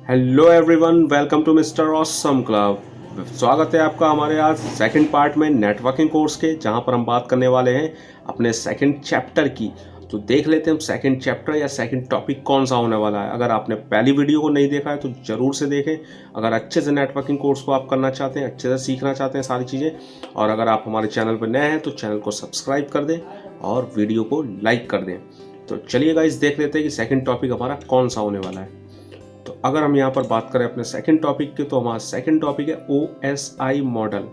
Hello everyone, welcome to Mister Awesome Club. स्वागत है आपका हमारे आज सेकंड पार्ट में नेटवर्किंग कोर्स के, जहां पर हम बात करने वाले हैं अपने सेकंड चैप्टर की। तो देख लेते हैं हम सेकंड चैप्टर या सेकंड टॉपिक कौन सा होने वाला है। अगर आपने पहली वीडियो को नहीं देखा है तो ज़रूर से देखें। अगर अच्छे से नेटवर्किंग कोर्स को आप करना चाहते हैं, अच्छे से सीखना चाहते हैं सारी चीज़ें, और अगर आप हमारे चैनल पर नए हैं तो चैनल को सब्सक्राइब कर दें और वीडियो को लाइक कर दें। तो चलिए गाइस, देख लेते हैं कि सेकंड टॉपिक हमारा कौन सा होने वाला है। तो अगर हम यहाँ पर बात करें अपने सेकंड टॉपिक की, तो हमारा सेकंड टॉपिक है OSI मॉडल।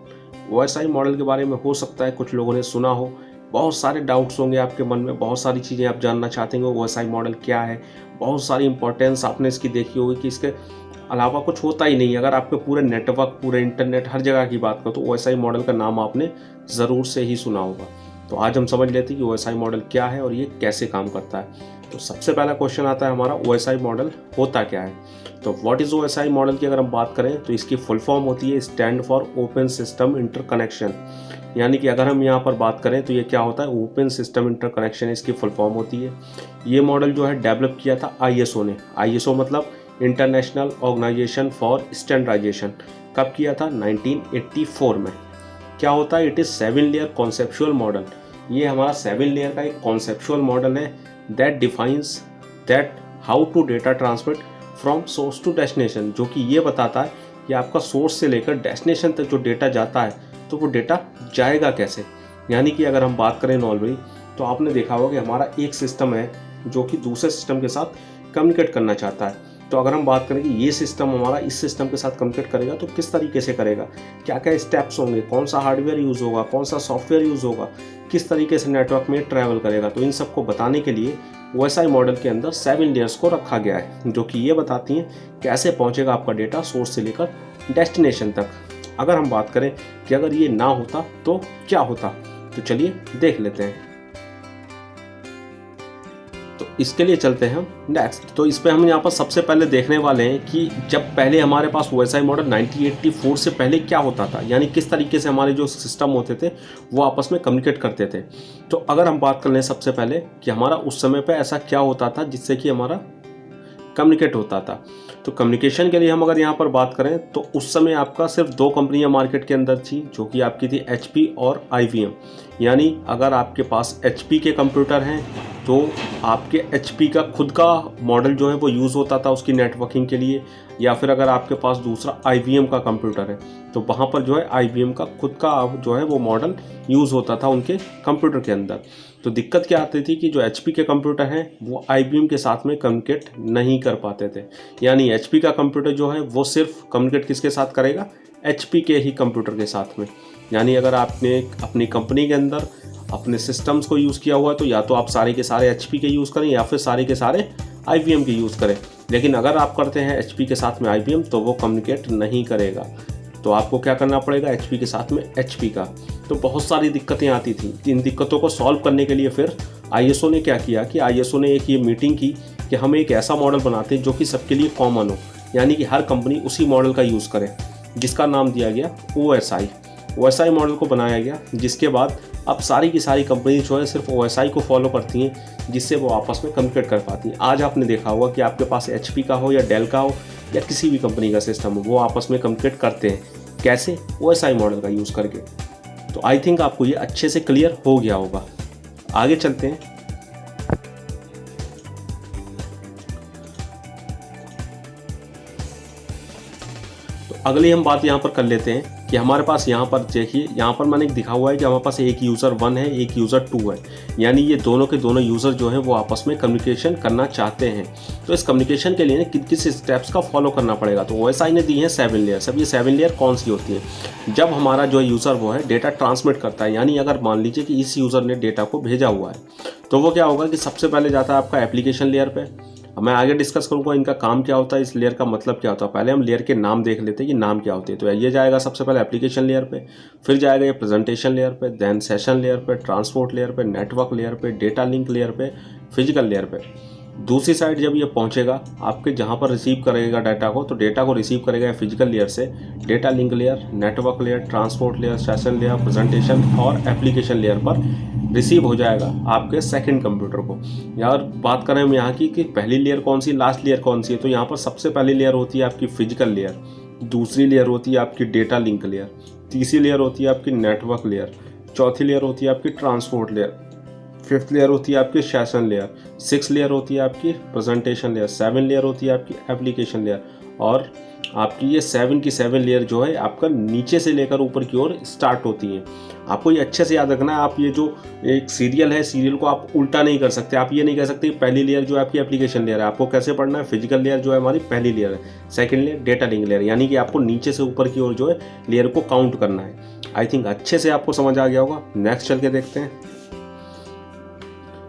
OSI मॉडल के बारे में हो सकता है कुछ लोगों ने सुना हो, बहुत सारे डाउट्स होंगे आपके मन में, बहुत सारी चीज़ें आप जानना चाहते हैं OSI मॉडल क्या है, बहुत सारी इंपॉर्टेंस आपने इसकी देखी होगी कि इसके अलावा कुछ होता ही नहीं। अगर आपके पूरे नेटवर्क, पूरे इंटरनेट, हर जगह की बात करो तो OSI मॉडल का नाम आपने ज़रूर से ही सुना होगा। तो आज हम समझ लेते हैं कि OSI मॉडल क्या है और ये कैसे काम करता है। तो सबसे पहला क्वेश्चन आता है हमारा, OSI मॉडल होता क्या है। तो व्हाट इज़ OSI मॉडल की अगर हम बात करें तो इसकी फुल फॉर्म होती है stand for open system interconnection. यानी कि अगर हम यहाँ पर बात करें तो ये क्या होता है, ओपन सिस्टम इंटरकनेक्शन इसकी फुल फॉर्म होती है। ये मॉडल जो है डेवलप किया था ISO ने। ISO मतलब इंटरनेशनल ऑर्गेनाइजेशन फॉर स्टैंडर्डाइजेशन। कब किया था? 1984 में। क्या होता है? It is 7 layer conceptual model. ये हमारा 7 लेयर का एक कॉन्सेप्चुअल मॉडल है that defines that how to data transmit from source to destination, जो कि ये बताता है कि आपका सोर्स से लेकर डेस्टिनेशन तक जो डेटा जाता है तो वो डेटा जाएगा कैसे। यानी कि अगर हम बात करें नॉर्मली, तो आपने देखा होगा कि हमारा एक सिस्टम है जो कि दूसरे सिस्टम के साथ कम्युनिकेट करना चाहता है। तो अगर हम बात करें कि ये सिस्टम हमारा इस सिस्टम के साथ कम्युनिकेट करेगा तो किस तरीके से करेगा, क्या क्या स्टेप्स होंगे, कौन सा हार्डवेयर यूज़ होगा, कौन सा सॉफ्टवेयर यूज़ होगा, किस तरीके से नेटवर्क में ट्रैवल करेगा। तो इन सबको बताने के लिए OSI मॉडल के अंदर 7 लेयर्स को रखा गया है, जो कि ये बताती हैं कैसे पहुंचेगा आपका डेटा सोर्स से लेकर डेस्टिनेशन तक। अगर हम बात करें कि अगर ये ना होता तो क्या होता, तो चलिए देख लेते हैं। तो इसके लिए चलते हैं हम नेक्स्ट। तो इस पर हम यहाँ पर सबसे पहले देखने वाले हैं कि जब पहले हमारे पास OSI मॉडल 1984 से पहले क्या होता था, यानी किस तरीके से हमारे जो सिस्टम होते थे वो आपस में कम्युनिकेट करते थे। तो अगर हम बात कर लें सबसे पहले कि हमारा उस समय पे ऐसा क्या होता था जिससे कि हमारा कम्युनिकेट होता था। तो कम्युनिकेशन के लिए हम अगर यहाँ पर बात करें तो उस समय आपका सिर्फ 2 कंपनियाँ मार्केट के अंदर थी, जो कि आपकी थी HP और IBM। यानी अगर आपके पास HP के कंप्यूटर हैं तो आपके HP का खुद का मॉडल जो है वो यूज़ होता था उसकी नेटवर्किंग के लिए, या फिर अगर आपके पास दूसरा IBM का कंप्यूटर है तो वहाँ पर जो है IBM का खुद का जो है वो मॉडल यूज़ होता था उनके कंप्यूटर के अंदर। तो दिक्कत क्या आती थी कि जो HP के कंप्यूटर हैं वो IBM के साथ में कम्युनिकेट नहीं कर पाते थे। यानी HP का कंप्यूटर जो है वो सिर्फ कम्युनिकेट किसके साथ करेगा, HP के ही कंप्यूटर के साथ में। यानी अगर आपने अपनी कंपनी के अंदर अपने सिस्टम्स को यूज़ किया हुआ है तो या तो आप सारे के सारे HP के यूज़ करें या फिर सारे के सारे IBM के यूज़ करें। लेकिन अगर आप करते हैं HP के साथ में IBM तो वो कम्युनिकेट नहीं करेगा। तो आपको क्या करना पड़ेगा, HP के साथ में HP का। तो बहुत सारी दिक्कतें आती थी। इन दिक्कतों को सॉल्व करने के लिए फिर ISO ने क्या किया कि ISO ने एक ये मीटिंग की कि हम एक ऐसा मॉडल बनाते हैं जो कि सबके लिए कॉमन हो, यानी कि हर कंपनी उसी मॉडल का यूज़ करे, जिसका नाम दिया गया OSI मॉडल को बनाया गया। जिसके बाद अब सारी की सारी कंपनी जो है सिर्फ OSI को फॉलो करती हैं, जिससे वो आपस में कम्युनिकेट कर पाती हैं। आज आपने देखा होगा कि आपके पास HP का हो या डेल का हो या किसी भी कंपनी का सिस्टम हो, वो आपस में कम्युनिकेट करते हैं। कैसे? OSI मॉडल का यूज़ करके। तो आई थिंक आपको ये अच्छे से क्लियर हो गया होगा। आगे चलते हैं। तो अगली हम बात यहाँ पर कर लेते हैं कि हमारे पास यहाँ पर देखिए, यहाँ पर मैंने दिखा हुआ है कि हमारे पास एक यूज़र 1 है, एक यूज़र 2 है। यानी ये दोनों के दोनों यूज़र जो हैं वो आपस में कम्युनिकेशन करना चाहते हैं। तो इस कम्युनिकेशन के लिए किस किस स्टेप्स का फॉलो करना पड़ेगा। तो OSI ने दी है 7 लेयर। सब ये 7 लेयर कौन सी होती है? जब हमारा जो यूज़र वो है डेटा ट्रांसमिट करता है, यानी अगर मान लीजिए कि इस यूज़र ने डेटा को भेजा हुआ है तो वो क्या होगा कि सबसे पहले जाता है आपका एप्लीकेशन लेयर पे। मैं आगे डिस्कस करूंगा इनका काम क्या होता है, इस लेयर का मतलब क्या होता है। पहले हम लेयर के नाम देख लेते हैं कि नाम क्या होते हैं। तो ये जाएगा सबसे पहले एप्लीकेशन लेयर पे, फिर जाएगा ये प्रेजेंटेशन लेयर पे, देन सेशन लेयर पे, ट्रांसपोर्ट लेयर पे, नेटवर्क लेयर पे, डेटा लिंक लेयर पे, फिजिकल लेयर पे। दूसरी साइड जब ये पहुंचेगा आपके जहां पर रिसीव करेगा डाटा को, तो डेटा को रिसीव करेगा फिजिकल लेयर से, data link layer, network layer, transport layer, session layer, presentation और एप्लीकेशन लेयर पर रिसीव हो जाएगा आपके सेकंड कंप्यूटर को। यार बात करें हम यहाँ की कि पहली लेयर कौन सी, लास्ट लेयर कौन सी है, तो यहाँ पर सबसे पहली लेयर होती है आपकी फिजिकल लेयर, दूसरी लेयर होती है आपकी डेटा लिंक लेयर, तीसरी लेयर होती है आपकी नेटवर्क लेयर, चौथी लेयर होती है आपकी ट्रांसपोर्ट लेयर, फिफ्थ लेयर होती है आपकी सेशन लेयर, सिक्स लेयर होती है आपकी प्रेजेंटेशन लेयर, सेवन लेयर होती है आपकी एप्लीकेशन लेयर, और आपकी ये 7 की 7 लेयर जो है आपका नीचे से लेकर ऊपर की ओर स्टार्ट होती हैं। आपको ये अच्छे से याद रखना है। आप ये जो एक सीरियल है, सीरियल को आप उल्टा नहीं कर सकते। आप ये नहीं कह सकते पहली लेयर जो है आपकी एप्लीकेशन लेयर है। आपको कैसे पढ़ना है, फिजिकल लेयर जो है हमारी पहली लेयर है, second layer data link layer, यानी कि आपको नीचे से ऊपर की ओर जो है लेयर को काउंट करना है। आई थिंक अच्छे से आपको समझ आ गया होगा। नेक्स्ट चल के देखते हैं।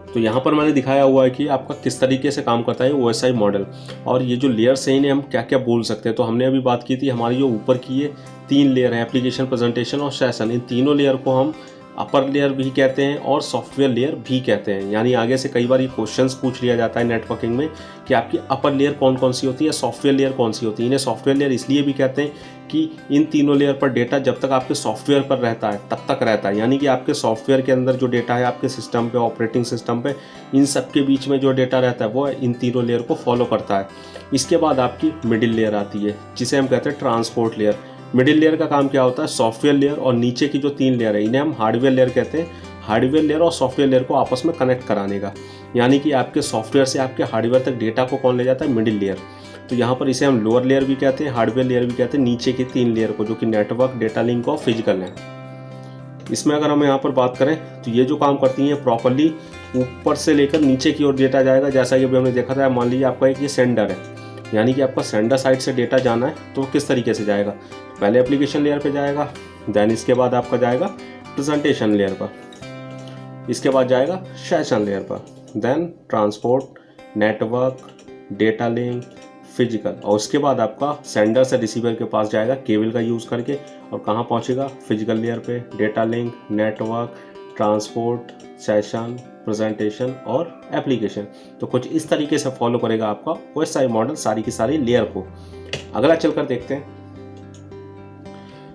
तो यहाँ पर मैंने दिखाया हुआ है कि आपका किस तरीके से काम करता है OSI मॉडल, और ये जो लेयर्स हैं इन्हें हम क्या क्या बोल सकते हैं। तो हमने अभी बात की थी हमारी जो ऊपर की ये 3 लेयर है, एप्लीकेशन, प्रेजेंटेशन और सेशन, इन तीनों लेयर को हम अपर लेयर भी कहते हैं और सॉफ्टवेयर लेयर भी कहते हैं। यानी आगे से कई बार ये क्वेश्चंस पूछ लिया जाता है नेटवर्किंग में कि आपकी अपर लेयर कौन कौन सी होती है, सॉफ्टवेयर लेयर कौन सी होती है। इन्हें सॉफ्टवेयर लेयर इसलिए भी कहते हैं कि इन तीनों लेयर पर डेटा जब तक आपके सॉफ्टवेयर पर रहता है तब तक रहता है। यानी कि आपके सॉफ्टवेयर के अंदर जो डेटा है आपके सिस्टम पे, ऑपरेटिंग सिस्टम पे, इन सब के बीच में जो डेटा रहता है वो इन तीनों लेयर को फॉलो करता है। इसके बाद आपकी मिडिल लेयर आती है जिसे हम कहते हैं ट्रांसपोर्ट लेयर। मिडिल लेयर का काम क्या होता है, सॉफ्टवेयर लेयर और नीचे की जो 3 लेयर है इन्हें हम हार्डवेयर लेयर कहते हैं। हार्डवेयर लेयर और सॉफ्टवेयर लेयर को आपस में कनेक्ट कराने का, यानी कि आपके सॉफ्टवेयर से आपके हार्डवेयर तक डेटा को कौन ले जाता है, मिडिल लेयर। तो यहाँ पर इसे हम लोअर लेयर भी कहते हैं, हार्डवेयर लेयर भी कहते हैं, नीचे की 3 लेयर को, जो कि नेटवर्क, डेटा लिंक और फिजिकल है। इसमें अगर हम यहाँ पर बात करें तो ये जो काम करती हैं प्रॉपरली ऊपर से लेकर नीचे की ओर डेटा जाएगा। जैसा कि अभी हमने देखा था, मान लीजिए आपका एक ये सेंडर है, यानी कि आपका सेंडर साइड से डेटा जाना है तो किस तरीके से जाएगा, पहले एप्लीकेशन लेयर पे जाएगा, देन इसके बाद आपका जाएगा प्रेजेंटेशन लेयर पर, इसके बाद जाएगा सेशन लेयर पर, then transport, network, data link, physical, और उसके बाद आपका सेंडर से रिसीवर के पास जाएगा केबल का यूज़ करके, और कहाँ पहुँचेगा, फिजिकल लेयर पे, data link, network, transport, session, presentation और एप्लीकेशन। तो कुछ इस तरीके से फॉलो करेगा आपका OSI मॉडल सारी की सारी लेयर को। अगला चलकर देखते हैं।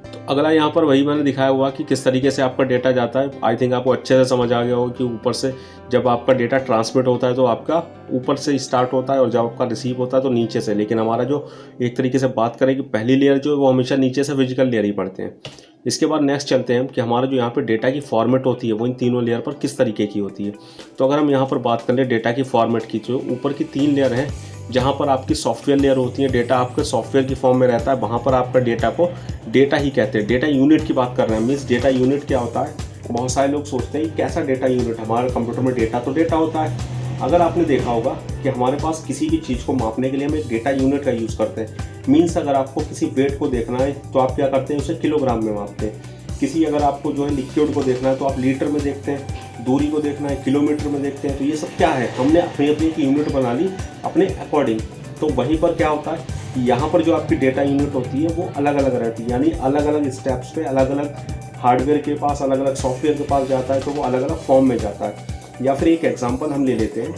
तो अगला यहाँ पर वही मैंने दिखाया हुआ कि किस तरीके से आपका डेटा जाता है। आई थिंक आपको अच्छे से समझ आ गया होगा कि ऊपर से जब आपका डेटा ट्रांसमिट होता है तो आपका ऊपर से स्टार्ट होता है, और जब आपका रिसीव होता है तो नीचे से। लेकिन हमारा जो एक तरीके से बात करें कि पहली लेयर जो है वो हमेशा नीचे से फिजिकल लेयर ही पढ़ते हैं। इसके बाद नेक्स्ट चलते हैं हम कि हमारा जो यहाँ पे डेटा की फॉर्मेट होती है वो इन तीनों लेयर पर किस तरीके की होती है। तो अगर हम यहाँ पर बात कर ले डेटा की फॉर्मेट की, जो ऊपर की 3 लेयर हैं जहाँ पर आपकी सॉफ्टवेयर लेयर होती है, डेटा आपके सॉफ्टवेयर की फॉर्म में रहता है, वहाँ पर आपका डेटा को डेटा ही कहते हैं। डेटा यूनिट की बात कर रहे हैं, मीन्स डेटा यूनिट क्या होता है। बहुत सारे लोग सोचते हैं कैसा डेटा यूनिट, हमारे कंप्यूटर में डेटा तो डेटा होता है। अगर आपने देखा होगा कि हमारे पास किसी भी चीज़ को मापने के लिए हम एक डेटा यूनिट का यूज़ करते हैं। मीन्स अगर आपको किसी वेट को देखना है तो आप क्या करते हैं, उसे किलोग्राम में मापते हैं। किसी अगर आपको जो है लिक्विड को देखना है तो आप लीटर में देखते हैं, दूरी को देखना है किलोमीटर में देखते हैं। तो ये सब क्या है, हमने अपनी अपनी एक यूनिट बना ली अपने अकॉर्डिंग। तो वहीं पर क्या होता है, यहाँ पर जो आपकी डेटा यूनिट होती है वो अलग अलग रहती है, यानी अलग अलग स्टेप्स पे अलग अलग हार्डवेयर के पास, अलग अलग सॉफ्टवेयर के पास जाता है, तो वो अलग अलग फॉर्म में जाता है। या फिर एक एग्जांपल हम ले लेते हैं।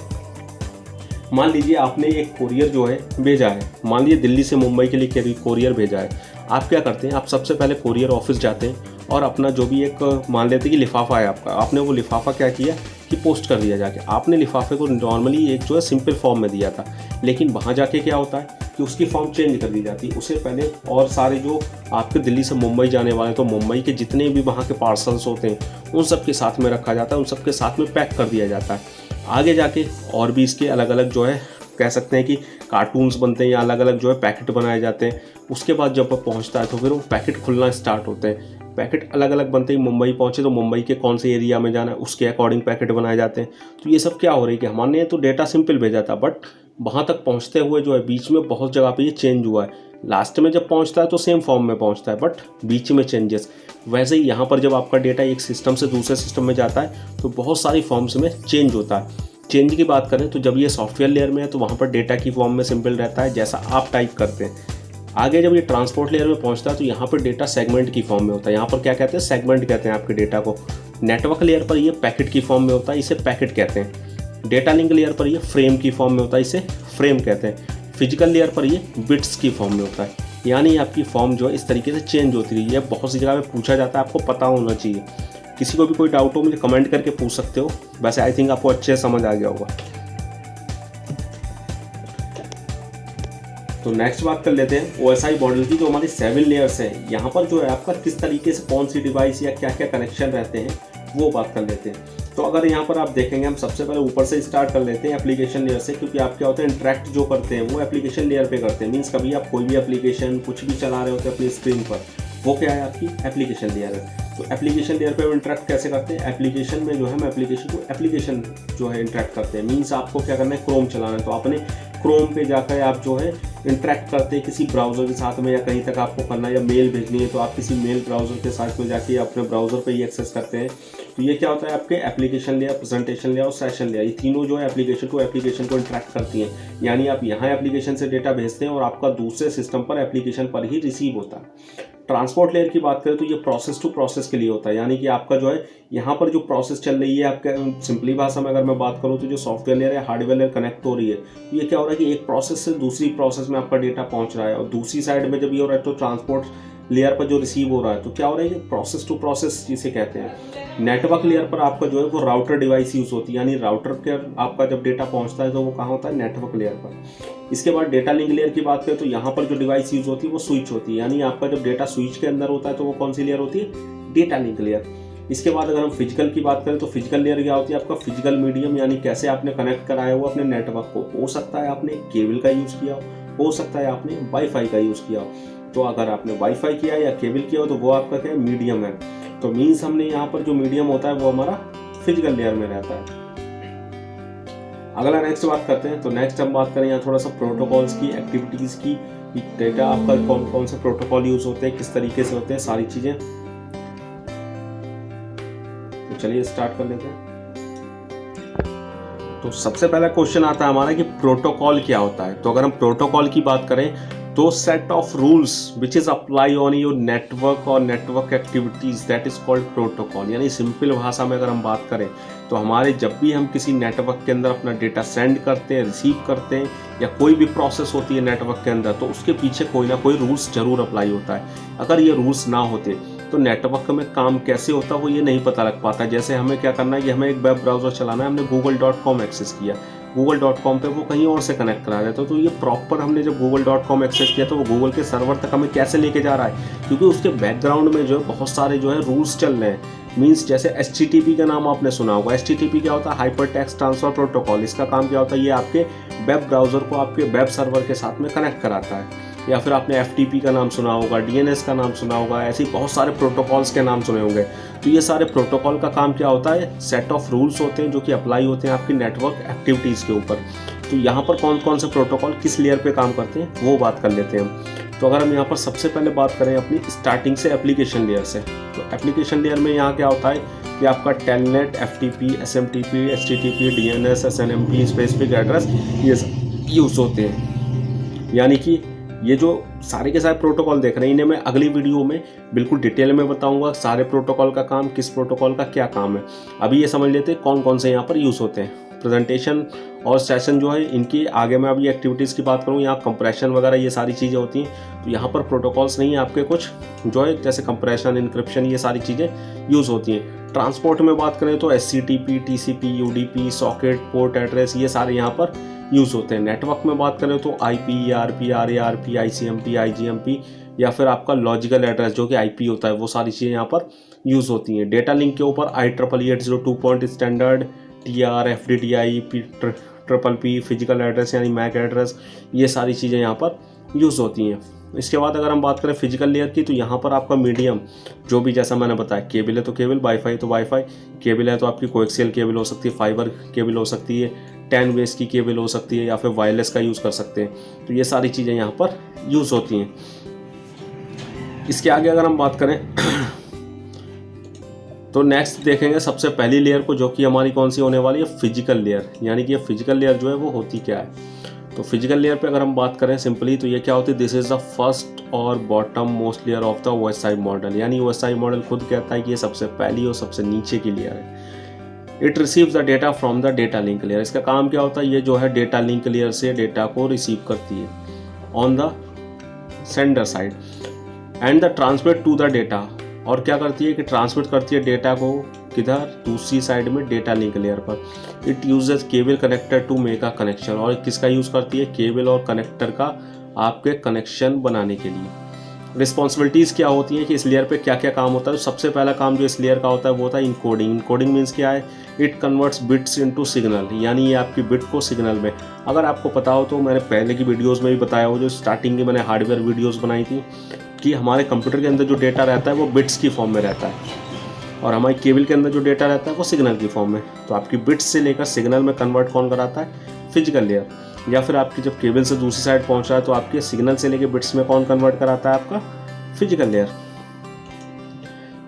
मान लीजिए आपने एक कोरियर जो है भेजा है, मान लीजिए दिल्ली से मुंबई के लिए कोरियर भेजा है। आप क्या करते हैं, आप सबसे पहले कोरियर ऑफिस जाते हैं और अपना जो भी एक मान लेते हैं कि लिफाफा है आपका, आपने वो लिफाफा क्या किया कि पोस्ट कर दिया जाके। आपने लिफाफे को नॉर्मली एक जो है सिंपल फॉर्म में दिया था, लेकिन वहाँ जाके क्या होता है कि उसकी फॉर्म चेंज कर दी जाती है। उससे पहले और सारे जो आपके दिल्ली से मुंबई जाने वाले, तो मुंबई के जितने भी वहाँ के पार्सल्स होते हैं उन सब के साथ में रखा जाता है, उन सब के साथ में पैक कर दिया जाता है। आगे जाके और भी इसके अलग अलग जो है कह सकते हैं कि कार्टून्स बनते हैं या अलग अलग जो है पैकेट बनाए जाते हैं। उसके बाद जब वो पहुंचता है तो फिर वो पैकेट खुलना स्टार्ट होते हैं। पैकेट अलग अलग बनते ही मुंबई पहुंचे तो मुंबई के कौन से एरिया में जाना है उसके अकॉर्डिंग पैकेट बनाए जाते हैं। तो ये सब क्या हो रही है कि हमने तो डेटा सिंपल भेजा था, बट वहाँ तक पहुँचते हुए जो है बीच में बहुत जगह पे ये चेंज हुआ है। लास्ट में जब पहुँचता है तो सेम फॉर्म में पहुँचता है, बट बीच में चेंजेस। वैसे ही यहाँ पर जब आपका डेटा एक सिस्टम से दूसरे सिस्टम में जाता है तो बहुत सारी फॉर्म्स में चेंज होता है। चेंज की बात करें तो जब ये सॉफ्टवेयर लेयर में है तो वहाँ पर डेटा की फॉर्म में सिंपल रहता है जैसा आप टाइप करते हैं। आगे जब ये ट्रांसपोर्ट लेयर में पहुँचता है तो यहाँ पर डेटा सेगमेंट की फॉर्म में होता है। यहाँ पर क्या कहते हैं, सेगमेंट कहते हैं आपके डेटा को। नेटवर्क लेयर पर ये पैकेट की फॉर्म में होता है, इसे पैकेट कहते हैं। डेटा लिंक लेयर पर ये फ्रेम की फॉर्म में होता है, इसे फ्रेम कहते हैं। फिजिकल लेयर पर ये बिट्स की फॉर्म में होता है। यानी आपकी फॉर्म जो है इस तरीके से चेंज होती रही है। बहुत सी जगह पे पूछा जाता है, आपको पता होना चाहिए। किसी को भी कोई डाउट हो मुझे कमेंट करके पूछ सकते हो। वैसे आई थिंक आपको अच्छे से समझ आ गया होगा। तो नेक्स्ट बात कर लेते हैं OSI मॉडल की, जो हमारी 7 लेयर्स हैं। यहाँ पर जो है आपका किस तरीके से कौन सी डिवाइस या क्या क्या कनेक्शन रहते हैं वो बात कर लेते हैं। तो अगर यहाँ पर आप देखेंगे, हम सबसे पहले ऊपर से स्टार्ट कर लेते हैं एप्लीकेशन लेयर से, क्योंकि आप क्या होता है इंटरेक्ट जो करते हैं वो एप्लीकेशन लेयर पे करते हैं। मीन्स कभी आप कोई भी एप्लीकेशन कुछ भी चला रहे होते हैं अपनी स्क्रीन पर, वो क्या है आपकी एप्लीकेशन लेयर है। तो एप्लीकेशन लेयर पे हम इंटरेक्ट कैसे करते हैं, एप्लीकेशन में जो है हम एप्लीकेशन जो है इंटरेक्ट करते हैं। मीन्स आपको क्या करना है, क्रोम चलाना है, तो आपने क्रोम पे जाकर आप जो है इंटरेक्ट करते हैं किसी ब्राउज़र के साथ में, या कहीं तक आपको करना है या मेल भेजनी है तो आप किसी मेल ब्राउज़र के साथ में जाके अपने ब्राउज़र पे ही एक्सेस करते हैं। तो ये क्या होता है आपके एप्लीकेशन लेयर, प्रेजेंटेशन लेयर और सेशन लेयर, ये तीनों जो है एप्लीकेशन को इंटरेक्ट करती हैं। यानी आप यहाँ एप्लीकेशन से डेटा भेजते हैं और आपका दूसरे सिस्टम पर एप्लीकेशन पर ही रिसीव होता है। ट्रांसपोर्ट लेयर की बात करें तो ये प्रोसेस टू प्रोसेस के लिए होता है, यानी कि आपका जो है यहाँ पर जो प्रोसेस चल रही है आपका, सिंपली भाषा में अगर मैं बात करूँ तो जो सॉफ्टवेयर लेयर है हार्डवेयर लेयर कनेक्ट हो रही है। तो ये क्या हो रहा है कि एक प्रोसेस से दूसरी प्रोसेस में आपका डेटा पहुँच रहा है, और दूसरी साइड में जब ये हो रहा है तो ट्रांसपोर्ट लेयर पर जो रिसीव हो रहा है, तो क्या हो रहा है कि प्रोसेस टू प्रोसेस जिसे कहते हैं। नेटवर्क लेयर पर आपका जो है वो राउटर डिवाइस यूज़ होती है, यानी राउटर के आपका जब डेटा पहुंचता है तो वो कहाँ होता है, नेटवर्क लेयर पर। इसके बाद डेटा लिंक लेयर की बात करें तो यहाँ पर जो डिवाइस यूज़ होती है वो स्विच होती है, यानी आपका जब डेटा स्विच के अंदर होता है तो वो कौन सी लेयर होती है, डेटा लिंक लेयर। इसके बाद अगर हम फिजिकल की बात करें तो फिजिकल लेयर क्या होती है, आपका फिजिकल मीडियम, यानी कैसे आपने कनेक्ट कराया हुआ अपने नेटवर्क को। हो सकता है आपने केबल का यूज़ किया हो सकता है आपने वाईफाई का यूज़ किया हो। तो अगर आपने वाईफाई किया या केबल किया हो तो वो आपका क्या है, मीडियम है। तो मीन्स हमने यहाँ पर जो मीडियम होता है वो हमारा फिजिकल लेयर में रहता है। अगला नेक्स्ट बात करते हैं, तो नेक्स्ट हम बात करें यहाँ थोड़ा सा प्रोटोकॉल्स की, एक्टिविटीज़ की, डेटा आपका कौन कौन से प्रोटोकॉल यूज़ होते हैं, किस तरीके से होते हैं, सारी चीज़ें। तो चलिए स्टार्ट कर लेते हैं। तो सबसे पहला क्वेश्चन आता है हमारा कि प्रोटोकॉल क्या होता है। तो अगर हम प्रोटोकॉल की बात करें तो set of rules which is apply on your network और network activities, that is called protocol. यानी सिंपल भाषा में अगर हम बात करें तो हमारे जब भी हम किसी नेटवर्क के अंदर अपना डेटा सेंड करते हैं, रिसीव करते हैं, या कोई भी प्रोसेस होती है नेटवर्क के अंदर, तो उसके पीछे कोई ना कोई रूल्स जरूर अप्लाई होता है। अगर ये रूल्स ना होते तो नेटवर्क में काम कैसे होता वो ये नहीं पता लग पाता। जैसे हमें क्या करना है कि हमें एक वेब ब्राउज़र चलाना है, हमने google.com एक्सेस किया, google.com पे वो कहीं और से कनेक्ट करा देता, तो ये प्रॉपर हमने जब google.com एक्सेस किया तो वो गूगल के सर्वर तक हमें कैसे लेके जा रहा है, क्योंकि उसके बैकग्राउंड में जो है बहुत सारे जो है रूल्स चल रहे हैं। मीन्स जैसे HTTP का नाम आपने सुना होगा। HTTP क्या होता है, हाइपर टेक्स्ट ट्रांसफर प्रोटोकॉल। इसका काम क्या होता है, ये आपके वेब ब्राउज़र को आपके वेब सर्वर के साथ में कनेक्ट कराता है। या फिर आपने FTP का नाम सुना होगा, DNS का नाम सुना होगा, ऐसे बहुत सारे प्रोटोकॉल्स के नाम सुने होंगे। तो ये सारे प्रोटोकॉल का काम क्या होता है, सेट ऑफ रूल्स होते हैं जो कि अप्लाई होते हैं आपकी नेटवर्क एक्टिविटीज़ के ऊपर। तो यहाँ पर कौन कौन से प्रोटोकॉल किस लेयर पे काम करते हैं वो बात कर लेते हैं हम। तो अगर हम यहाँ पर सबसे पहले बात करें अपनी स्टार्टिंग से एप्लीकेशन लेयर से, तो एप्लीकेशन लेयर में यहाँ क्या होता है कि आपका telnet, FTP, SMTP, HTTP, DNS, SNMP, specific address, ये यूज़ होते हैं। यानी कि ये जो सारे के सारे प्रोटोकॉल देख रहे हैं इन्हें मैं अगली वीडियो में बिल्कुल डिटेल में बताऊंगा, सारे प्रोटोकॉल का काम, किस प्रोटोकॉल का क्या काम है। अभी ये समझ लेते हैं कौन कौन से यहाँ पर यूज़ होते हैं। प्रेजेंटेशन और सेशन जो है इनकी आगे मैं अभी एक्टिविटीज़ की बात करूँ, यहाँ कंप्रेशन वगैरह ये सारी चीज़ें होती हैं। तो यहाँ पर प्रोटोकॉल्स नहीं है आपके, कुछ जो है जैसे कंप्रेशन, इनक्रिप्शन, ये सारी चीज़ें यूज़ होती हैं। ट्रांसपोर्ट में बात करें तो SCTP, TCP, UDP, socket, port address, ये सारे यहाँ पर यूज़ होते हैं। नेटवर्क में बात करें तो IP, ERP, RARP, ICMP, IGMP, या फिर आपका लॉजिकल एड्रेस जो कि IP होता है, वो सारी चीज़ें यहाँ पर यूज़ होती हैं। डेटा लिंक के ऊपर IEEE 802 standard, TR, FDDI, PPP, physical address यानी MAC एड्रेस, ये सारी चीज़ें यहाँ पर यूज़ होती हैं। इसके बाद अगर हम बात करें फिजिकल लेयर की, तो यहाँ पर आपका मीडियम जो भी जैसा मैंने बताया, केबल है तो केबल, वाईफाई तो वाईफाई, केबल है तो आपकी कोएक्सियल केबल हो सकती है, फाइबर केबल हो सकती है, 10 वेज की केबल हो सकती है, या फिर वायरलेस का यूज़ कर सकते हैं। तो ये सारी चीज़ें यहाँ पर यूज़ होती हैं। इसके आगे अगर हम बात करें तो नेक्स्ट देखेंगे सबसे पहली लेयर को, जो कि हमारी कौन सी होने वाली है, फिजिकल लेयर। यानी कि ये फिजिकल लेयर जो है वो होती क्या है। तो फिजिकल लेयर पे अगर हम बात करें सिंपली, तो ये क्या होती है, दिस इज़ द फर्स्ट और bottom most layer of the OSI model. यानी OSI मॉडल खुद कहता है कि ये सबसे पहली और सबसे नीचे की लेयर है। It receives the data from the data link layer. इसका काम क्या होता है, ये जो है डेटा लिंक लेयर से डेटा को रिसीव करती है on the sender side, and the transmit to the data और क्या करती है कि ट्रांसमिट करती है डेटा को किधर, दूसरी साइड में डेटा लिंक लेयर पर। It uses cable connector to make a connection, और किसका यूज़ करती है, केबल और कनेक्टर का आपके कनेक्शन बनाने के लिए। रिस्पॉन्सिबिलिटीज़ क्या होती हैं कि इस लेयर पे क्या क्या काम होता है। तो सबसे पहला काम जो इस लेयर का होता है वो होता है इनकोडिंग। इनकोडिंग मीन्स क्या है, it converts bits into signal, यानी ये आपकी बिट को सिग्नल में। अगर आपको पता हो तो मैंने पहले की वीडियोस में भी बताया हो, जो स्टार्टिंग की मैंने हार्डवेयर वीडियोस बनाई थी, कि हमारे कंप्यूटर के अंदर जो डेटा रहता है वो बिट्स की फॉर्म में रहता है, और हमारी केबल के अंदर जो डेटा रहता है वो सिग्नल की फॉर्म में। तो आपकी बिट्स से लेकर सिग्नल में कन्वर्ट कौन कराता है, फिजिकल लेयर। या फिर आपकी जब केबल से दूसरी साइड पहुंच रहा है तो आपके सिग्नल से लेकर बिट्स में कौन कन्वर्ट कराता है, आपका फिजिकल लेयर।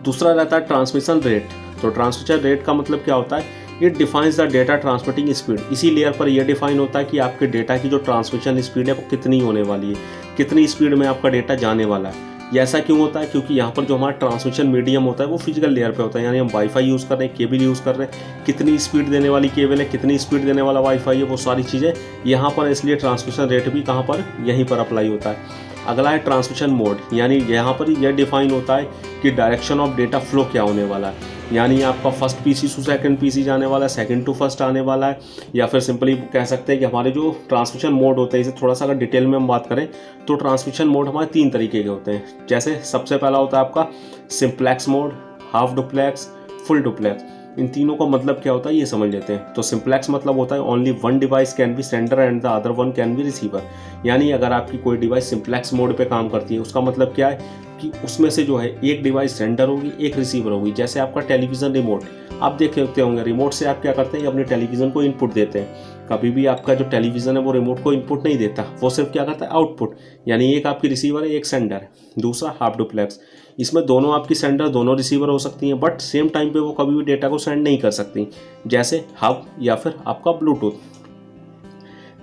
दूसरा रहता है ट्रांसमिशन रेट। तो ट्रांसमिशन रेट का मतलब क्या होता है, it defines the data transmitting speed. इसी लेयर पर यह डिफाइन होता है कि आपके डेटा की जो ट्रांसमिशन स्पीड है वो कितनी होने वाली है, कितनी स्पीड में आपका डेटा जाने वाला है। ये ऐसा क्यों होता है, क्योंकि यहाँ पर जो हमारा ट्रांसमिशन मीडियम होता है वो फिजिकल लेयर पे होता है, यानी हम वाईफाई यूज़ कर रहे हैं, केबल यूज़ कर रहे हैं, कितनी स्पीड देने वाली केबल है, कितनी स्पीड देने वाला वाईफाई है, वो सारी चीज़ें यहाँ पर। इसलिए ट्रांसमिशन रेट भी कहाँ पर, यहीं पर अप्लाई होता है। अगला है ट्रांसमिशन मोड, यानी यहाँ पर यह डिफाइन होता है कि डायरेक्शन ऑफ डेटा फ्लो क्या होने वाला है, यानी आपका first PC to second PC जाने वाला है, सेकंड टू फर्स्ट आने वाला है, या फिर सिंपली कह सकते हैं कि हमारे जो ट्रांसमिशन मोड होते हैं, इसे थोड़ा सा अगर डिटेल में हम बात करें तो ट्रांसमिशन मोड हमारे 3 तरीके के होते हैं। जैसे सबसे पहला होता है आपका simplex mode, half duplex, full duplex. इन तीनों का मतलब क्या होता है ये समझ लेते हैं। तो सिंप्लेक्स मतलब होता है only one device can be sender and the other one can be receiver, यानी अगर आपकी कोई डिवाइस सिंप्लेक्स मोड पे काम करती है उसका मतलब क्या है कि उसमें से जो है एक डिवाइस सेंडर होगी, एक रिसीवर होगी। जैसे आपका टेलीविज़न रिमोट, आप देख सकते होंगे रिमोट से आप क्या करते हैं, अपने टेलीविज़न को इनपुट देते हैं। कभी भी आपका जो टेलीविज़न है वो रिमोट को इनपुट नहीं देता, वो सिर्फ क्या करता है, आउटपुट। यानी एक आपकी रिसीवर है, एक सेंडर है। दूसरा हाफ डुप्लेक्स, इसमें दोनों आपकी सेंडर, दोनों रिसीवर हो सकती हैं, बट सेम टाइम पे वो कभी भी डेटा को सेंड नहीं कर सकती, जैसे हब या फिर आपका ब्लूटूथ।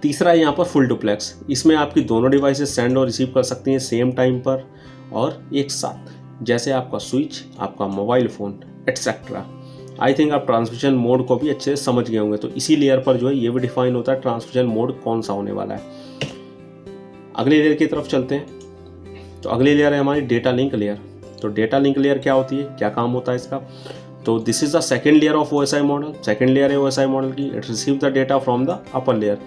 तीसरा है यहाँ पर फुल डुप्लेक्स, इसमें आपकी दोनों डिवाइसेस सेंड और रिसीव कर सकती हैं सेम टाइम पर और एक साथ, जैसे आपका स्विच, आपका mobile phone etcetera. I think आप ट्रांसमिशन मोड को भी अच्छे से समझ गए होंगे। तो इसी लेयर पर जो है ये भी डिफाइन होता है ट्रांसमिशन मोड कौन सा होने वाला है। अगली लेयर की तरफ चलते हैं। तो अगली लेयर है हमारी डेटा लिंक लेयर। तो डेटा लिंक लेयर क्या होती है, क्या काम होता है इसका। तो this is the second layer of OSI model. Second layer है ओएसआई मॉडल की। It receive the data from the upper layer.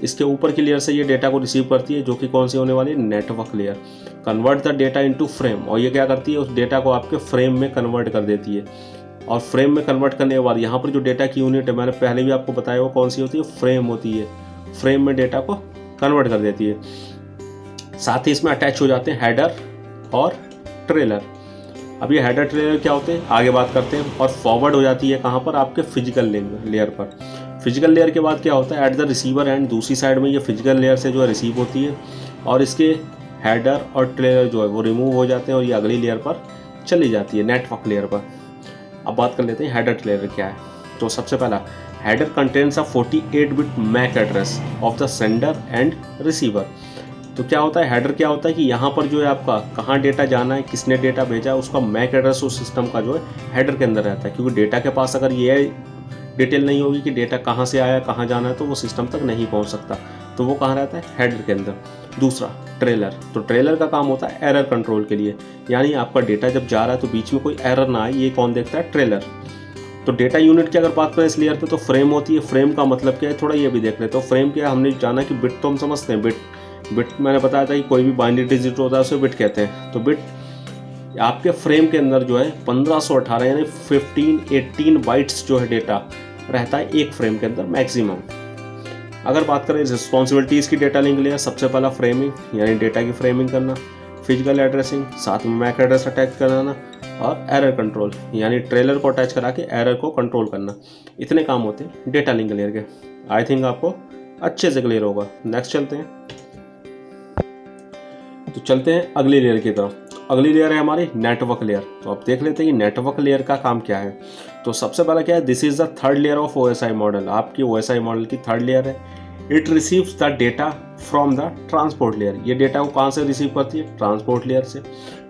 इसके ऊपर की लेयर से ये डेटा को रिसीव करती है, जो कि कौन सी होने वाली है, network layer. Convert the data into frame, और ये क्या करती है, उस डेटा को आपके फ्रेम में कन्वर्ट कर देती है। और फ्रेम में कन्वर्ट करने के बाद यहाँ पर जो डेटा की यूनिट है, मैंने पहले भी आपको बताया वो कौन सी होती है, फ्रेम होती है। फ्रेम में डेटा को कन्वर्ट कर देती है। साथ ही इसमें अटैच हो जाते हैं हेडर और ट्रेलर। अब ये हेडर ट्रेलर क्या होते हैं आगे बात करते हैं। और फॉरवर्ड हो जाती है कहाँ पर, आपके फिजिकल लेयर पर। फिजिकल लेयर के बाद क्या होता है, एट द रिसीवर एंड, दूसरी साइड में ये फिजिकल लेयर से जो है रिसीव होती है, और इसके हेडर और ट्रेलर जो है वो रिमूव हो जाते हैं और ये अगली लेयर पर चली जाती है, नेटवर्क लेयर पर। अब बात कर लेते हैं हेडर ट्रेलर क्या है। तो सबसे पहला, header contains a 48 bit MAC address of the sender and receiver. तो क्या होता है, हेडर क्या होता है कि यहाँ पर जो है आपका कहाँ डेटा जाना है, किसने डेटा भेजा है, उसका मैक एड्रेस उस सिस्टम का जो है हेडर के अंदर रहता है। क्योंकि डेटा के पास अगर ये डिटेल नहीं होगी कि डेटा कहाँ से आया, कहाँ जाना है, तो वो सिस्टम तक नहीं पहुँच सकता। तो वो कहाँ रहता है, हेडर के अंदर। दूसरा ट्रेलर। तो ट्रेलर का काम होता है एरर कंट्रोल के लिए, यानी आपका डेटा जब जा रहा है तो बीच में कोई एरर ना आए, ये कौन देखता है, ट्रेलर। तो डेटा यूनिट की अगर बात करें इस लेयर पे, तो फ्रेम होती है। फ्रेम का मतलब क्या है, थोड़ा ये भी देख लेते हो। फ्रेम क्या है, हमने जाना कि बिट तो हम समझते हैं, बिट मैंने बताया था कि कोई भी बाइनरी डिजिट होता है उसे बिट कहते हैं। तो बिट आपके फ्रेम के अंदर जो है 1518 यानी 18 बाइट्स जो है डेटा रहता है एक फ्रेम के अंदर मैक्सिमम। अगर बात करें रिस्पॉन्सिबिलिटीज़ की डेटा लिंक लेयर, सबसे पहला फ्रेमिंग, यानी डेटा की फ्रेमिंग करना, फिजिकल एड्रेसिंग, साथ में मैक एड्रेस अटैच कराना, और एरर कंट्रोल, यानी ट्रेलर को अटैच करा के एरर को कंट्रोल करना। इतने काम होते हैं डेटा लिंक लेयर के। आई थिंक आपको अच्छे से क्लियर होगा। नेक्स्ट चलते हैं। तो चलते हैं अगली लेयर की तरफ। अगली लेयर है हमारी नेटवर्क लेयर। तो अब देख लेते हैं कि नेटवर्क लेयर का काम क्या है। तो सबसे पहला क्या है, this is the third layer of OSI model. आपकी ओएसआई मॉडल की थर्ड लेयर है। It receives the data from the transport layer. ये डेटा को कहाँ से रिसीव करती है, ट्रांसपोर्ट लेयर से।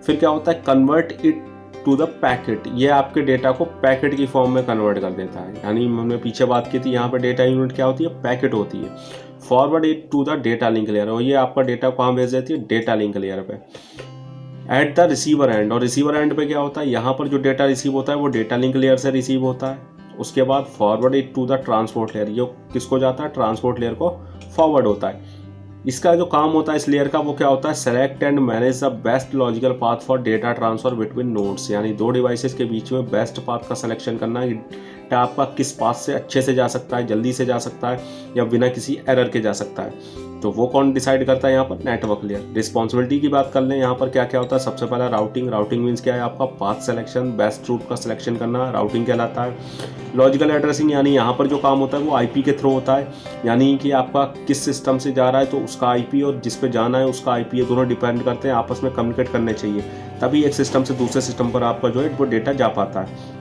फिर क्या होता है, convert it to the packet. ये आपके डेटा को पैकेट की फॉर्म में कन्वर्ट कर देता है। यानी हमने पीछे बात की थी, यहाँ पे डेटा यूनिट क्या होती है, पैकेट होती है। Forward it to the data link layer, और ये आपका डेटा कहाँ भेज देती है, डेटा लिंक लेयर पे। एट द रिसीवर एंड, और रिसीवर एंड पे क्या होता है, यहाँ पर जो डेटा रिसीव होता है वो डेटा लिंक लेयर से रिसीव होता है। उसके बाद forward it to the transport layer, ये किसको जाता है, ट्रांसपोर्ट लेयर को फॉरवर्ड होता है। इसका जो काम होता है इस लेयर का वो क्या होता है, select and manage the best logical path for data transfer between nodes, यानी दो डिवाइसेस के बीच में बेस्ट पाथ का सिलेक्शन करना है, डेटा आपका किस पाथ से अच्छे से जा सकता है, जल्दी से जा सकता है या बिना किसी एरर के जा सकता है। तो वो कौन डिसाइड करता है, यहाँ पर नेटवर्क लेयर। रिस्पॉन्सिबिलिटी की बात कर लें, यहाँ पर क्या क्या होता है, सबसे पहला राउटिंग। राउटिंग मीन्स क्या है, आपका पाथ सिलेक्शन, बेस्ट रूट का सिलेक्शन करना राउटिंग कहलाता है। लॉजिकल एड्रेसिंग, यानी यहाँ पर जो काम होता है वो आईपी के थ्रू होता है, यानी कि आपका किस सिस्टम से जा रहा है तो उसका आईपी और जिस पे जाना है उसका आईपी, ये दोनों डिपेंड करते हैं, आपस में कम्युनिकेट करने चाहिए, तभी एक सिस्टम से दूसरे सिस्टम पर आपका जो है वो डेटा जा पाता है।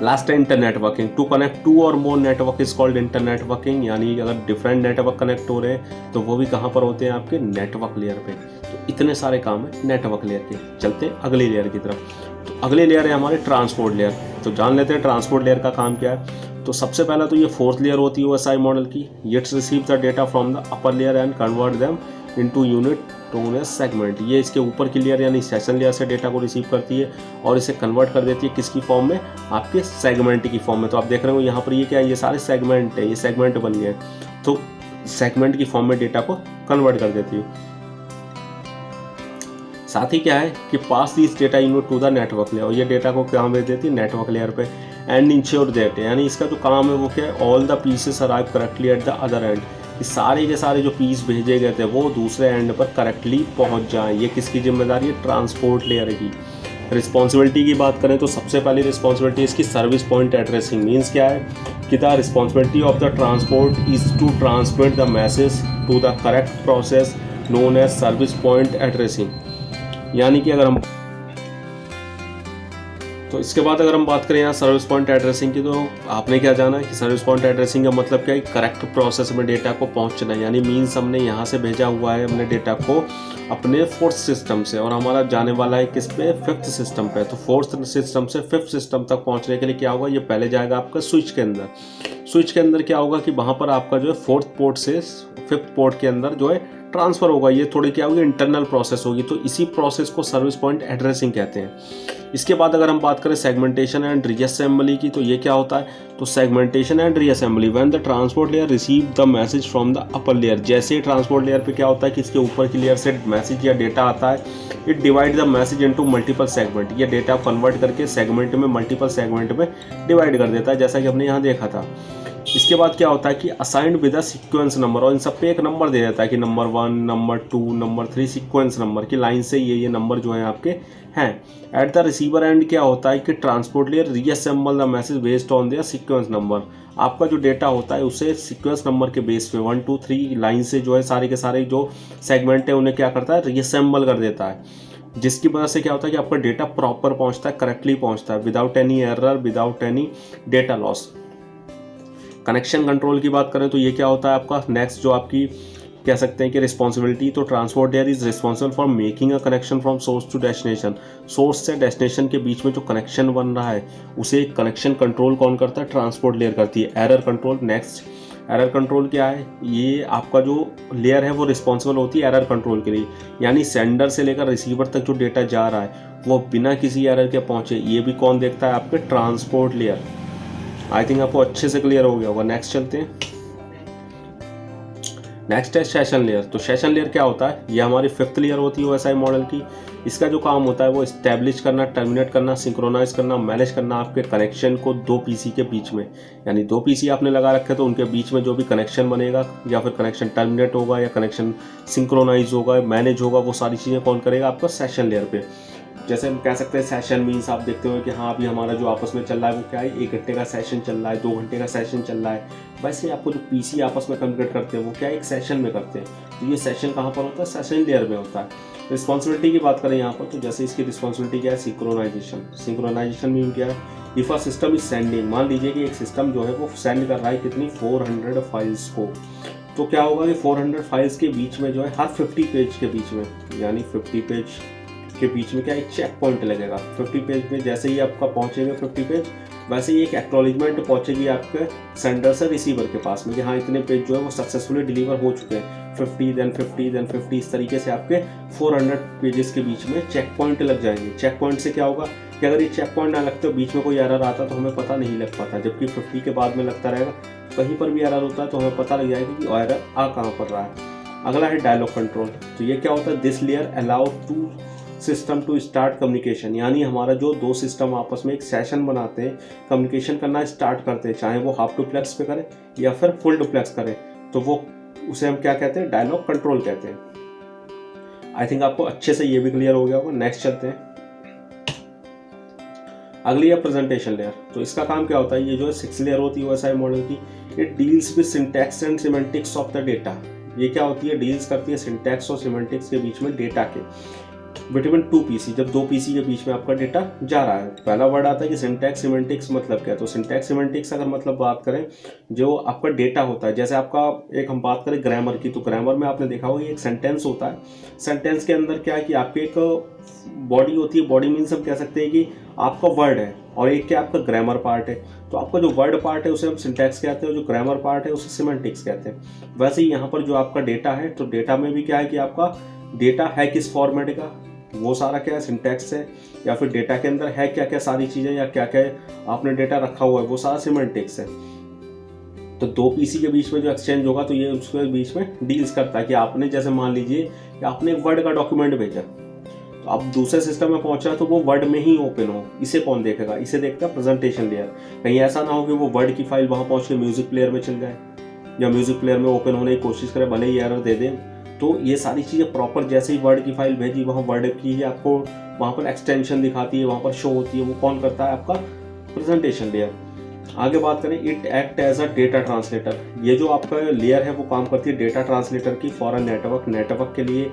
लास्ट है इंटरनेटवर्किंग, टू कनेक्ट टू और मोर नेटवर्क इज कॉल्ड इंटरनेटवर्किंग, यानी अगर डिफरेंट नेटवर्क कनेक्ट हो रहे हैं तो वो भी कहाँ पर होते हैं, आपके नेटवर्क लेयर पे। तो इतने सारे काम है नेटवर्क लेयर के। चलते हैं अगली लेयर की तरफ। तो अगली लेयर है हमारे ट्रांसपोर्ट लेयर। तो जान लेते हैं ट्रांसपोर्ट लेयर का काम क्या है। तो सबसे पहला तो ये फोर्थ लेयर होती है OSI मॉडल की। It's receive the data from the upper layer and convert them into unit tone segment. ये इसके ऊपर की लेयर यानी सेशन लेयर से डेटा को रिसीव करती है और इसे कन्वर्ट कर देती है किसकी फॉर्म में, आपके सेगमेंट की फॉर्म में। तो आप देख रहे हो यहाँ पर ये क्या है, ये सारे सेगमेंट है, ये सेगमेंट बन गए, तो सेगमेंट की फॉर्म में डेटा को कन्वर्ट कर देती है। साथ ही क्या है कि pass this data unit to the network layer, और ये डेटा को कहाँ भेज देती है, नेटवर्क लेयर पे। एंड इंश्योर दैट, यानी इसका जो काम है वो क्या है, all the pieces arrive correctly at the other end, सारे के सारे जो पीस भेजे गए थे वो दूसरे एंड पर करेक्टली पहुंच जाएं। ये किसकी जिम्मेदारी है, ट्रांसपोर्ट लेयर की। रिस्पॉन्सिबिलिटी की बात करें तो सबसे पहली रिस्पॉन्सिबिलिटी इसकी सर्विस पॉइंट एड्रेसिंग। मीन्स क्या है कि the responsibility of the transport is to transmit the message to the correct process known as service point addressing. यानी कि अगर हम तो इसके बाद अगर हम बात करें यहाँ सर्विस पॉइंट एड्रेसिंग की, तो आपने क्या जाना है कि सर्विस पॉइंट एड्रेसिंग का मतलब क्या है, करेक्ट प्रोसेस में डेटा को पहुँचना। यानी मीन्स हमने यहाँ से भेजा हुआ है हमने डेटा को अपने फोर्थ सिस्टम से, और हमारा जाने वाला है किस पे, फिफ्थ सिस्टम पे। तो फोर्थ सिस्टम से फिफ्थ सिस्टम तक पहुँचने के लिए क्या होगा, ये पहले जाएगा आपका स्विच के अंदर। स्विच के अंदर क्या होगा कि वहाँ पर आपका जो है फोर्थ पोर्ट से फिफ्थ पोर्ट के अंदर जो है ट्रांसफ़र होगा। ये थोड़ी क्या होगी, इंटरनल प्रोसेस होगी। तो इसी प्रोसेस को सर्विस पॉइंट एड्रेसिंग कहते हैं। इसके बाद अगर हम बात करें सेगमेंटेशन एंड रीअसेंबली की, तो ये क्या होता है, तो segmentation and reassembly when the transport layer receive the message from the upper layer. जैसे ही ट्रांसपोर्ट लेयर पे क्या होता है कि इसके ऊपर की लेयर से मैसेज या डेटा आता है, it divide the message into multiple segment. ये डेटा कन्वर्ट करके सेगमेंट में, मल्टीपल सेगमेंट में डिवाइड कर देता है, जैसा कि हमने यहाँ देखा था। इसके बाद क्या होता है कि assigned with a sequence number, और इन सब पे एक नंबर दे देता है कि number 1, number 2, number 3, sequence number की लाइन से ये नंबर जो है आपके हैं। एट द रिसीवर एंड क्या होता है कि transport layer reassemble the message based on their sequence number. आपका जो डेटा होता है उसे सीक्वेंस नंबर के बेस पे 1, 2, 3 लाइन से जो है सारे के सारे जो सेगमेंट है उन्हें क्या करता है, रीअसेंबल कर देता है, जिसकी वजह से क्या होता है कि आपका डेटा प्रॉपर पहुंचता है, करेक्टली पहुंचता है, without any error, without any data loss. Connection control की बात करें तो ये क्या होता है आपका नेक्स्ट जो आपकी कह सकते हैं कि रिस्पॉन्सिबिलिटी। तो transport layer is responsible for making a connection from source to destination. Source से डेस्टिनेशन के बीच में जो कनेक्शन बन रहा है उसे कनेक्शन कंट्रोल कौन करता है, ट्रांसपोर्ट लेयर करती है। Error control, next error control क्या है, ये आपका जो लेयर है वो रिस्पॉन्सिबल होती है एरर कंट्रोल के लिए। यानी सेंडर से लेकर रिसीवर तक जो डेटा जा रहा है वो बिना किसी एरर के पहुँचे, ये भी कौन देखता है, आपके ट्रांसपोर्ट लेयर। आई थिंक आपको अच्छे से क्लियर हो गया होगा। नेक्स्ट चलते हैं। नेक्स्ट है सेशन लेयर। तो सेशन लेयर क्या होता है, ये हमारी फिफ्थ लेयर होती है OSI मॉडल की। इसका जो काम होता है वो इस्टेब्लिश करना, टर्मिनेट करना, सिंक्रोनाइज करना, मैनेज करना आपके कनेक्शन को दो पीसी के बीच में। यानी दो पीसी आपने लगा रखे तो उनके बीच में जो भी कनेक्शन बनेगा या फिर कनेक्शन टर्मिनेट होगा या कनेक्शन सिंक्रोनाइज होगा, मैनेज होगा, वो सारी चीज़ें कौन करेगा, आपका सेशन लेयर पे। जैसे हम कह सकते हैं सेशन मीन्स आप देखते हो कि हाँ अभी हमारा जो आपस में चल रहा है वो क्या है, 1 घंटे का सेशन चल रहा है, 2 घंटे का सेशन चल रहा है। वैसे आपको जो पीसी आपस में कम्युनिकेट करते हैं वो क्या है, एक सेशन में करते हैं। तो ये सेशन कहाँ पर होता है, सेशन लेयर में होता है। रिस्पॉन्सिबिलिटी की बात करें यहाँ पर, तो जैसे इसकी रिस्पॉन्सिबिलिटी क्या है, सिंक्रोनाइजेशन। सिंक्रोनाइजेशन मीन क्या है, if a system is sending, मान लीजिए कि एक सिस्टम जो है वो सेंड कर रहा है कितनी, 400 फाइल्स को। तो क्या होगा कि 400 फाइल्स के बीच में जो है हर 50 पेज के बीच में, यानी 50 पेज के बीच में क्या एक चेक पॉइंट लगेगा। 50 पेज में जैसे ही आपका पहुंचेगा 50 पेज वैसे ही एक एक्नॉलेजमेंट पहुंचेगी आपके सेंडर से रिसीवर के पास में कि हाँ इतने पेज जो है वो सक्सेसफुली डिलीवर हो चुके हैं, 50 देन 50 देन 50, इस तरीके से आपके 400 पेजेस के बीच में चेक पॉइंट लग जाएंगे। चेक पॉइंट से क्या होगा कि अगर ये चेक पॉइंट ना लगते बीच में कोई एरर आता तो हमें पता नहीं लग पाता, जबकि 50 के बाद में लगता रहेगा, कहीं पर भी एरर होता है तो हमें पता लग जाएगा कि एरर आ कहाँ पर रहा है। अगला है डायलॉग कंट्रोल। तो ये क्या होता है, this layer allow to system to start communication, यानी हमारा जो दो सिस्टम आपस में एक सेशन बनाते हैं, कम्युनिकेशन करना स्टार्ट करते हैं, चाहे वो हाफ डुप्लेक्स पे करें या फिर फुल डुप्लेक्स करें, तो वो उसे हम क्या कहते हैं, डायलॉग कंट्रोल कहते हैं। आई थिंक आपको अच्छे से ये भी क्लियर हो गया होगा। नेक्स्ट चलते हैं, अगली है प्रेजेंटेशन लेयर। तो इसका काम क्या होता है, ये जो है 6 लेयर होती है OSI मॉडल की, it deals with syntax and semantics of the data. ये क्या होती है, डील्स करती है सिंटैक्स और सिमेंटिक्स के बीच में डेटा के, बिटवीन 2 PC, जब 2 PC के बीच में आपका डेटा जा रहा है। पहला वर्ड आता है कि सिंटैक्स सिमेंटिक्स मतलब क्या है। तो सिंटैक्स सिमेंटिक्स अगर मतलब बात करें, जो आपका डेटा होता है, जैसे आपका एक हम बात करें ग्रामर की, तो ग्रामर में आपने देखा होगा एक सेंटेंस होता है। सेंटेंस के अंदर क्या है कि आपके एक बॉडी होती है, बॉडी मीन्स हम कह सकते हैं कि आपका वर्ड है, और एक क्या आपका ग्रामर पार्ट है। तो आपका जो वर्ड पार्ट है उसे हम सिंटैक्स कहते हैं, और जो ग्रामर पार्ट है उसे सिमेंटिक्स कहते हैं। वैसे ही यहाँ पर जो आपका डेटा है, तो डेटा में भी क्या है कि आपका डेटा है किस फॉर्मेट का, वो सारा क्या है सिंटैक्स है, या फिर डेटा के अंदर है क्या क्या सारी चीज़ें, या क्या क्या आपने डेटा रखा हुआ है, वो सारा सिमेंटिक्स है। तो 2 PC के बीच में जो एक्सचेंज होगा तो ये उसके बीच में डील्स करता है कि आपने जैसे मान लीजिए कि आपने एक वर्ड का डॉक्यूमेंट भेजा, तो अब दूसरे सिस्टम में पहुंचा तो वो वर्ड में ही ओपन हो, इसे कौन देखेगा, इसे देखता है प्रेजेंटेशन लेयर। कहीं ऐसा ना हो कि वो वर्ड की फाइल वहाँ पहुँच के म्यूजिक प्लेयर में चल जाए, या म्यूजिक प्लेयर में ओपन होने की कोशिश करे, भले ही एरर दे दें। तो ये सारी चीज़ें प्रॉपर जैसे ही वर्ड की फाइल भेजी, वहाँ वर्ड की ही आपको वहाँ पर एक्सटेंशन दिखाती है, वहाँ पर शो होती है, वो कौन करता है, आपका प्रेजेंटेशन लेयर। आगे बात करें, it act as a data translator. ये जो आपका लेयर है वो काम करती है डेटा ट्रांसलेटर की फॉर अ नेटवर्क के लिए।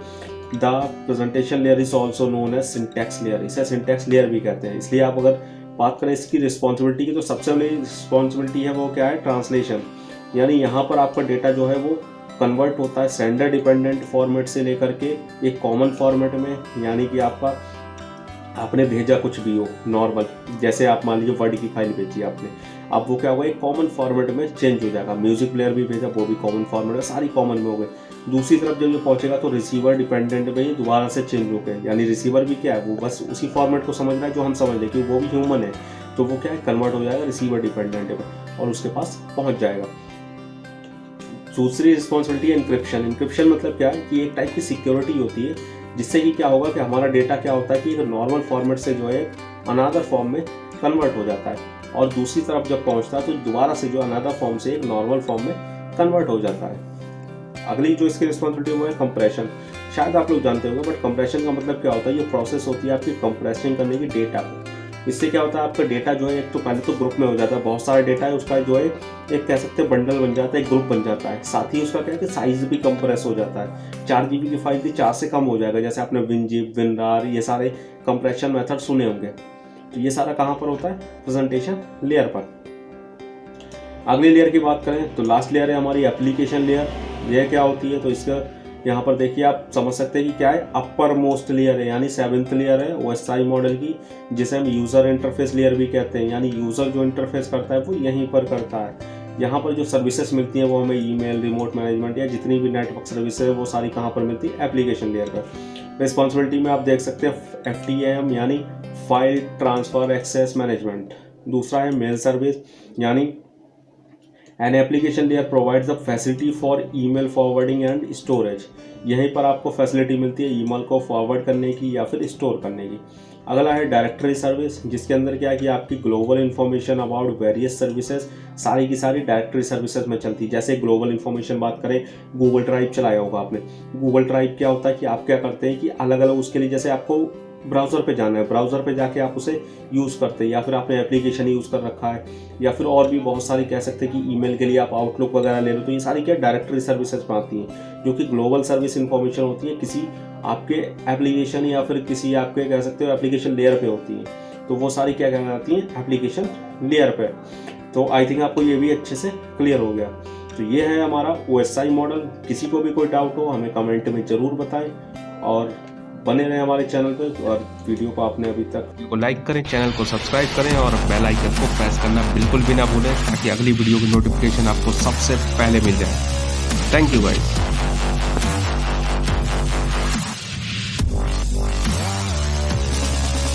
The presentation layer is also known as syntax layer, इसे सिंटैक्स लेयर भी कहते हैं। इसलिए आप अगर बात करें इसकी रिस्पॉन्सिबिलिटी की, तो सबसे बड़ी रिस्पॉन्सिबिलिटी है वो क्या है, ट्रांसलेशन। यानी यहाँ पर आपका डेटा जो है वो कन्वर्ट होता है सेंडर डिपेंडेंट फॉर्मेट से लेकर के एक कॉमन फॉर्मेट में, यानी कि आपने भेजा कुछ भी हो नॉर्मल, जैसे आप मान लीजिए वर्ड की फाइल भेजी आपने, अब वो क्या होगा, एक कॉमन फॉर्मेट में चेंज हो जाएगा। म्यूजिक प्लेयर भी भेजा, वो भी कॉमन फॉर्मेट में, सारी कॉमन में हो गए। दूसरी तरफ जब ये पहुंचेगा तो रिसीवर डिपेंडेंट में ही दोबारा से चेंज हो गए, यानी रिसीवर भी क्या है, वो बस उसी फॉर्मेट को समझ रहा है जो हम समझ रहे हैं, क्योंकि वो भी ह्यूमन है, तो वो क्या है, कन्वर्ट हो जाएगा रिसीवर डिपेंडेंट में और उसके पास पहुँच जाएगा। दूसरी रिस्पॉन्सिबिलिटी है इंक्रिप्शन। इंक्रिप्शन मतलब क्या है कि एक टाइप की सिक्योरिटी होती है, जिससे कि क्या होगा कि हमारा डेटा क्या होता है कि एक नॉर्मल फॉर्मेट से जो है अनदर फॉर्म में कन्वर्ट हो जाता है, और दूसरी तरफ जब पहुंचता है तो दोबारा से जो अनदर फॉर्म से एक नॉर्मल फॉर्म में कन्वर्ट हो जाता है। अगली जो इसकी रिस्पॉन्सिबिलिटी वो है कंप्रेशन। शायद आप लोग जानते होंगे, बट कंप्रेशन का मतलब क्या होता है, ये प्रोसेस होती है आपकी कंप्रेसिंग करने की डेटा को। इससे क्या होता है, आपका डेटा जो है एक तो पहले तो ग्रुप में हो जाता है, बहुत सारा डेटा है उसका जो है एक कह सकते हैं बंडल बन जाता है, एक ग्रुप बन जाता है। साथ ही उसका क्या है कि साइज भी कंप्रेस हो जाता है। 4 GB की फाइल थी, 4 से कम हो जाएगा, जैसे आपने विनजिप, विनरार, ये सारे कंप्रेशन मेथड सुने होंगे। तो ये सारा कहाँ पर होता है, प्रेजेंटेशन लेयर पर। अगली लेयर की बात करें तो लास्ट लेयर है हमारी एप्लीकेशन लेयर। यह क्या होती है, तो इसका यहाँ पर देखिए आप समझ सकते हैं कि क्या है, अपर मोस्ट लेयर है, यानी 7th लेयर है OSI मॉडल की, जिसे हम यूज़र इंटरफेस लेयर भी कहते हैं। यानी यूज़र जो इंटरफेस करता है वो यहीं पर करता है। यहाँ पर जो सर्विसेज मिलती हैं वो हमें ईमेल, रिमोट मैनेजमेंट या जितनी भी नेटवर्क सर्विसेज है वो सारी कहाँ पर मिलती है, एप्लीकेशन लेयर पर। रिस्पॉन्सिबिलिटी में आप देख सकते हैं FTM यानी फाइल ट्रांसफ़र एक्सेस मैनेजमेंट। दूसरा है मेल सर्विस, यानी an application layer provides the facility for email forwarding and storage. यहीं पर आपको फैसिलिटी मिलती है ईमेल को फॉरवर्ड करने की या फिर स्टोर करने की। अगला है डायरेक्टरी सर्विस, जिसके अंदर क्या है कि आपकी global information about various services सारी की सारी डायरेक्टरी सर्विसेज में चलती है। जैसे ग्लोबल इन्फॉर्मेशन बात करें, गूगल ड्राइव चलाया होगा आपने। गूगल ड्राइव क्या होता है कि आप क्या करते हैं कि अलग अलग उसके लिए, जैसे आपको ब्राउज़र पे जाना है, ब्राउज़र पे जाके आप उसे यूज़ करते हैं, या फिर आपने एप्लीकेशन यूज़ कर रखा है, या फिर और भी बहुत सारी कह सकते हैं कि ईमेल के लिए आप आउटलुक वगैरह ले लो, तो ये सारी क्या डायरेक्टरी सर्विसेज में आती हैं, जो कि ग्लोबल सर्विस इन्फॉर्मेशन होती है, किसी आपके एप्लीकेशन या फिर किसी आपके कह सकते हो एप्लीकेशन लेयर पे होती है। तो वो सारी क्या कहलाती हैं, एप्लीकेशन लेयर पे। तो आई थिंक आपको ये भी अच्छे से क्लियर हो गया। तो ये है हमारा OSI मॉडल। किसी को भी कोई डाउट हो हमें कमेंट में ज़रूर बताएं, और बने रहें हमारे चैनल पे। और वीडियो को आपने अभी तक को लाइक करें, चैनल को सब्सक्राइब करें और बेल आइकन को प्रेस करना बिल्कुल भी ना भूलें, ताकि अगली वीडियो की नोटिफिकेशन आपको सबसे पहले मिल जाए। Thank you guys.